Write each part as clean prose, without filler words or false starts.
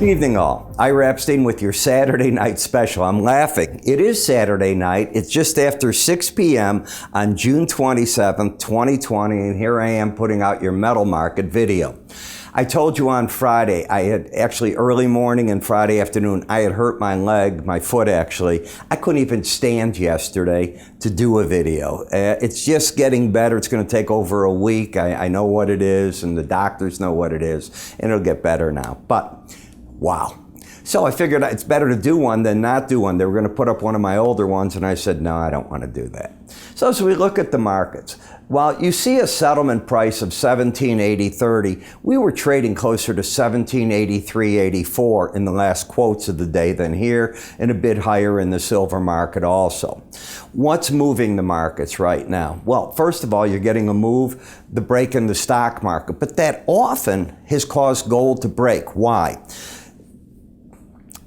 Evening all. Ira Epstein with your Saturday night special. I'm laughing. It is Saturday night. It's just after 6 p.m. on June 27th, 2020, and here I am putting out your metal market video. I told you on Friday, I had actually early morning and Friday afternoon, I had hurt my leg, my foot actually. I couldn't even stand yesterday to do a video. It's just getting better. It's going to take over a week. I know what it is, and the doctors know what it is, and it'll get better now. But wow. So I figured it's better to do one than not do one. They were going to put up one of my older ones, and I said, no, I don't want to do that. So as we look at the markets, while you see a settlement price of 1780.30, we were trading closer to 1783.84 in the last quotes of the day than here, and a bit higher in the silver market also. What's moving the markets right now? Well, first of all, you're getting a move, the break in the stock market, but that often has caused gold to break. Why?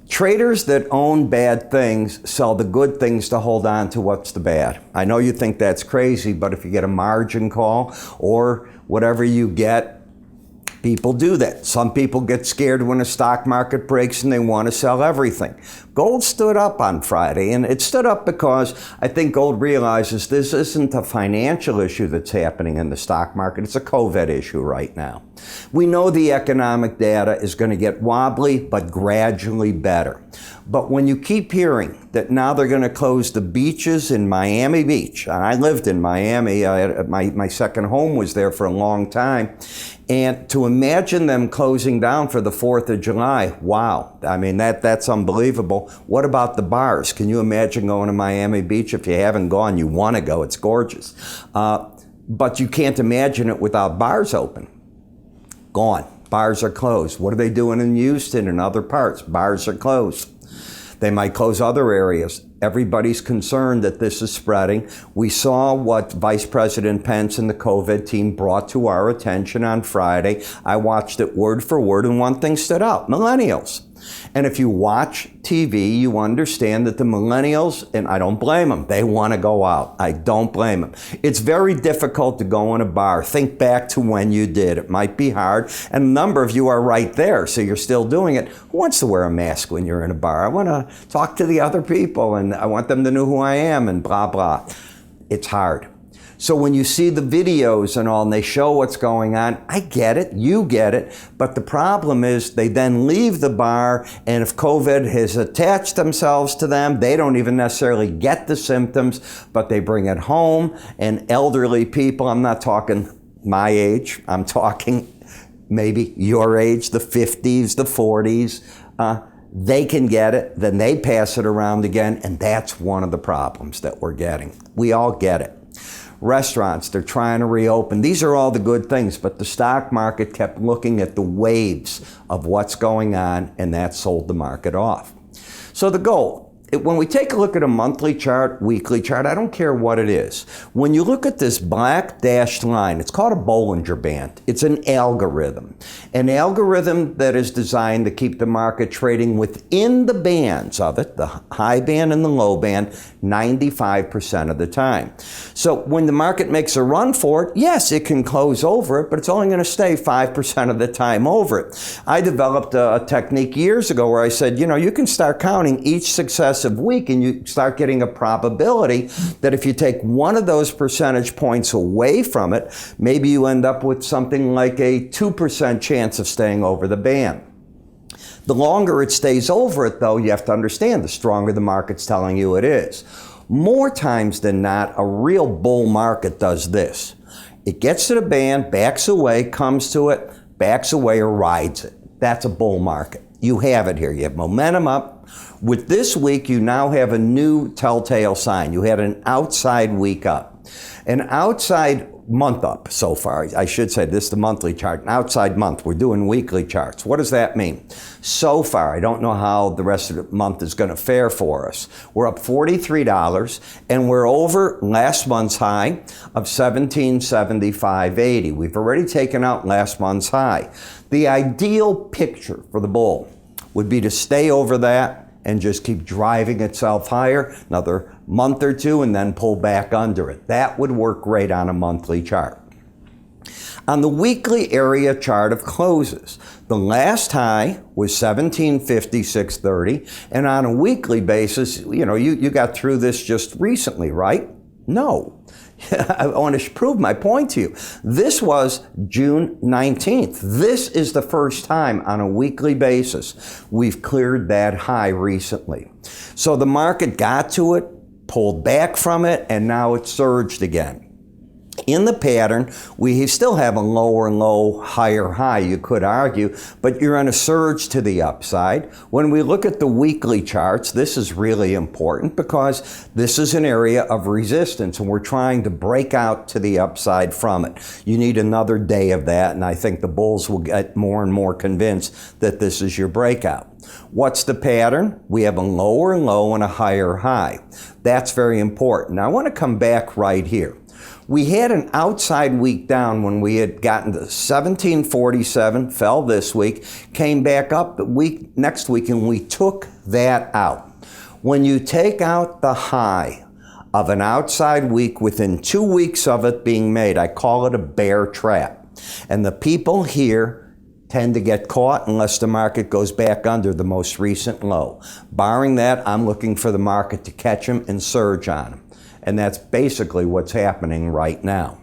Traders that own bad things sell the good things to hold on to what's the bad. I know you think that's crazy, but if you get a margin call or whatever you get, people do that. Some people get scared when the stock market breaks and they want to sell everything. Gold stood up on Friday, and it stood up because I think gold realizes this isn't a financial issue that's happening in the stock market. It's a COVID issue right now. We know the economic data is going to get wobbly, but gradually better. But when you keep hearing that now they're going to close the beaches in Miami Beach, and I lived in Miami, my second home was there for a long time, and to imagine them closing down for the 4th of July, wow. I mean, that's unbelievable. What about the bars? Can you imagine going to Miami Beach? If you haven't gone, you want to go. It's gorgeous. But you can't imagine it without bars open. Gone. Bars are closed. What are they doing in Houston and other parts? Bars are closed. They might close other areas. Everybody's concerned that this is spreading. We saw what Vice President Pence and the COVID team brought to our attention on Friday. I watched it word for word, and one thing stood out: millennials. And if you watch TV, you understand that the millennials, and I don't blame them, they want to go out. I don't blame them. It's very difficult to go in a bar. Think back to when you did. It might be hard, and a number of you are right there, so you're still doing it. Who wants to wear a mask when you're in a bar? I want to talk to the other people, and I want them to know who I am, and blah, blah. It's hard. So when you see the videos and all, and they show what's going on, I get it, you get it, but the problem is they then leave the bar, and if COVID has attached themselves to them, they don't even necessarily get the symptoms, but they bring it home, and elderly people, I'm not talking my age, I'm talking maybe your age, the 50s, the 40s, they can get it, then they pass it around again, and that's one of the problems that we're getting. We all get it. Restaurants, they're trying to reopen. These are all the good things, but the stock market kept looking at the waves of what's going on, and that sold the market off. So the gold. When we take a look at a monthly chart, weekly chart, I don't care what it is. When you look at this black dashed line, it's called a Bollinger Band. It's an algorithm. An algorithm that is designed to keep the market trading within the bands of it, the high band and the low band, 95% of the time. So when the market makes a run for it, yes, it can close over it, but it's only going to stay 5% of the time over it. I developed a technique years ago where I said, you can start counting each successive week, and you start getting a probability that if you take one of those percentage points away from it, maybe you end up with something like a 2% chance of staying over the band. The longer it stays over it, though, you have to understand, the stronger the market's telling you it is. More times than not, a real bull market does this. It gets to the band, backs away, comes to it, backs away, or rides it. That's a bull market. You have it here. You have momentum up. With this week, you now have a new telltale sign. You had an outside week up. An outside month up so far. I should say this is the monthly chart. An outside month. We're doing weekly charts. What does that mean? So far, I don't know how the rest of the month is going to fare for us. We're up $43, and we're over last month's high of $1775.80. We've already taken out last month's high. The ideal picture for the bull would be to stay over that and just keep driving itself higher another month or two and then pull back under it. That would work great on a monthly chart. On the weekly area chart of closes, the last high was 1756.30, and on a weekly basis, you got through this just recently, right? No. I want to prove my point to you. This was June 19th. This is the first time on a weekly basis we've cleared that high recently. So the market got to it, pulled back from it, and now it surged again. In the pattern, we still have a lower low, higher high, you could argue, but you're on a surge to the upside. When we look at the weekly charts, this is really important because this is an area of resistance and we're trying to break out to the upside from it. You need another day of that, and I think the bulls will get more and more convinced that this is your breakout. What's the pattern? We have a lower low and a higher high. That's very important. Now I want to come back right here. We had an outside week down when we had gotten to 1747, fell this week, came back up the next week, and we took that out. When you take out the high of an outside week within 2 weeks of it being made, I call it a bear trap. And the people here tend to get caught unless the market goes back under the most recent low. Barring that, I'm looking for the market to catch them and surge on them. And that's basically what's happening right now.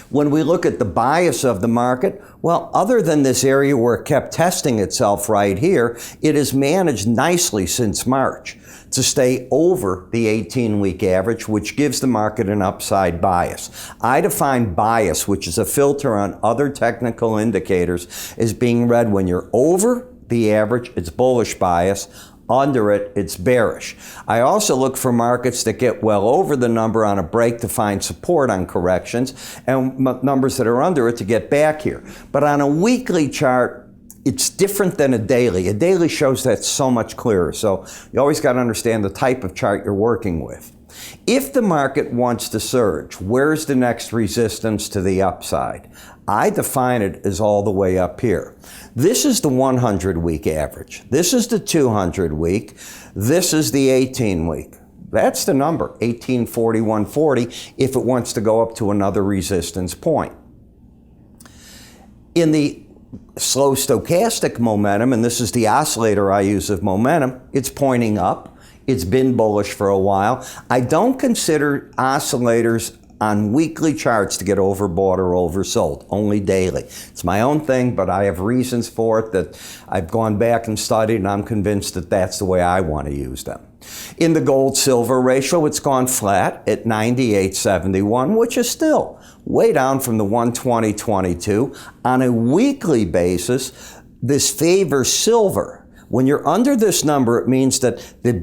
When we look at the bias of the market, well, other than this area where it kept testing itself right here, it has managed nicely since March to stay over the 18-week average, which gives the market an upside bias. I define bias, which is a filter on other technical indicators, as being read when you're over the average, it's bullish bias. Under it, it's bearish. I also look for markets that get well over the number on a break to find support on corrections, and numbers that are under it to get back here. But on a weekly chart, it's different than a daily. A daily shows that so much clearer. So you always got to understand the type of chart you're working with. If the market wants to surge, where's the next resistance to the upside? I define it as all the way up here. This is the 100-week average. This is the 200-week. This is the 18-week. That's the number, 1841.40, if it wants to go up to another resistance point. In the slow stochastic momentum, and this is the oscillator I use of momentum, it's pointing up. It's been bullish for a while. I don't consider oscillators on weekly charts to get overbought or oversold, only daily. It's my own thing, but I have reasons for it that I've gone back and studied, and I'm convinced that that's the way I want to use them. In the gold-silver ratio, it's gone flat at 98.71, which is still way down from the 120.22. On a weekly basis, this favors silver. When you're under this number, it means that the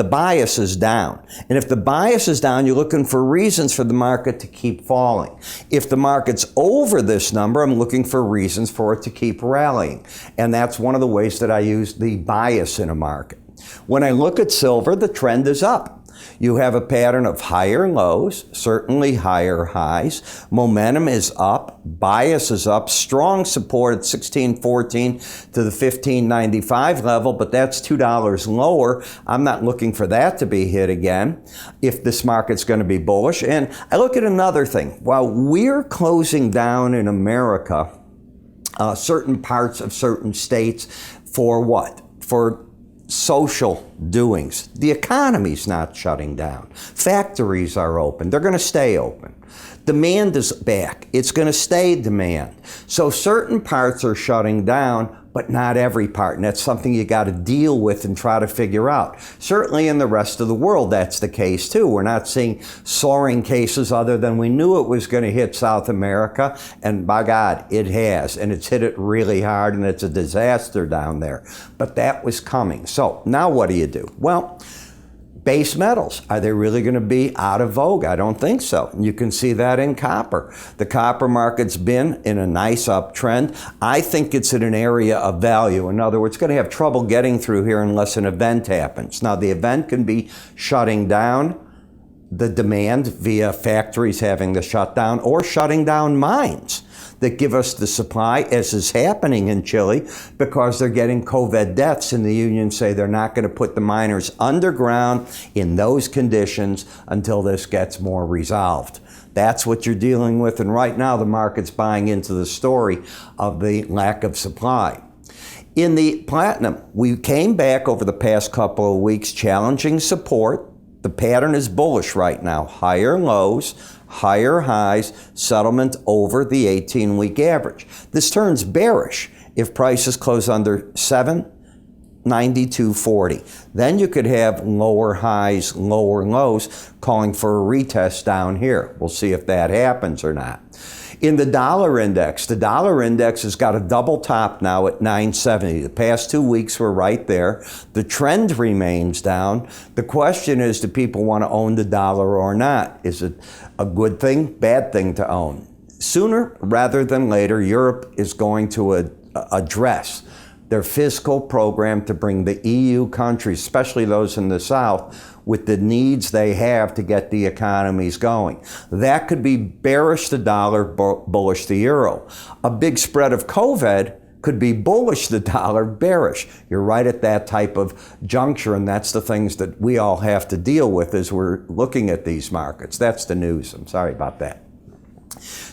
bias is down. And if the bias is down, you're looking for reasons for the market to keep falling. If the market's over this number, I'm looking for reasons for it to keep rallying. And that's one of the ways that I use the bias in a market. When I look at silver, the trend is up. You have a pattern of higher lows, certainly higher highs. Momentum is up, bias is up, strong support at 1614 to the 1595 level, but that's $2 lower. I'm not looking for that to be hit again if this market's going to be bullish. And I look at another thing. While we're closing down in America, certain parts of certain states for what? For social doings. The economy's not shutting down. Factories are open. They're going to stay open. Demand is back. It's going to stay demand. So certain parts are shutting down, but not every part. And that's something you got to deal with and try to figure out. Certainly in the rest of the world, that's the case too. We're not seeing soaring cases other than we knew it was going to hit South America. And by God, it has. And it's hit it really hard, and it's a disaster down there. But that was coming. So now what do you do? Well, base metals, are they really going to be out of vogue? I don't think so. You can see that in copper. The copper market's been in a nice uptrend. I think it's in an area of value. In other words, it's going to have trouble getting through here unless an event happens. Now, the event can be shutting down the demand via factories having to shut down, or shutting down mines that give us the supply, as is happening in Chile, because they're getting COVID deaths, and the unions say they're not going to put the miners underground in those conditions until this gets more resolved. That's what you're dealing with, and right now the market's buying into the story of the lack of supply. In the platinum, we came back over the past couple of weeks challenging support. The pattern is bullish right now. Higher lows, higher highs, settlement over the 18-week average. This turns bearish if prices close under 792.40. Then you could have lower highs, lower lows, calling for a retest down here. We'll see if that happens or not. In the dollar index has got a double top now at 970. The past 2 weeks were right there. The trend remains down. The question is, do people want to own the dollar or not? Is it a good thing, bad thing to own? Sooner rather than later, Europe is going to address their fiscal program to bring the EU countries, especially those in the South, with the needs they have to get the economies going. That could be bearish the dollar, bullish the euro. A big spread of COVID could be bullish the dollar, bearish. You're right at that type of juncture, and that's the things that we all have to deal with as we're looking at these markets. That's the news. I'm sorry about that.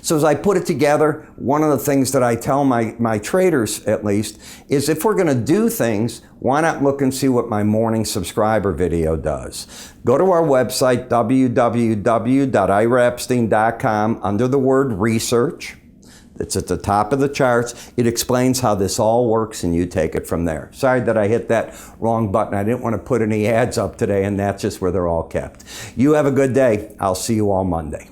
So as I put it together, one of the things that I tell my traders, at least, is if we're going to do things, why not look and see what my morning subscriber video does? Go to our website, www.iraepstein.com, under the word research. It's at the top of the charts. It explains how this all works, and you take it from there. Sorry that I hit that wrong button. I didn't want to put any ads up today, and that's just where they're all kept. You have a good day. I'll see you all Monday.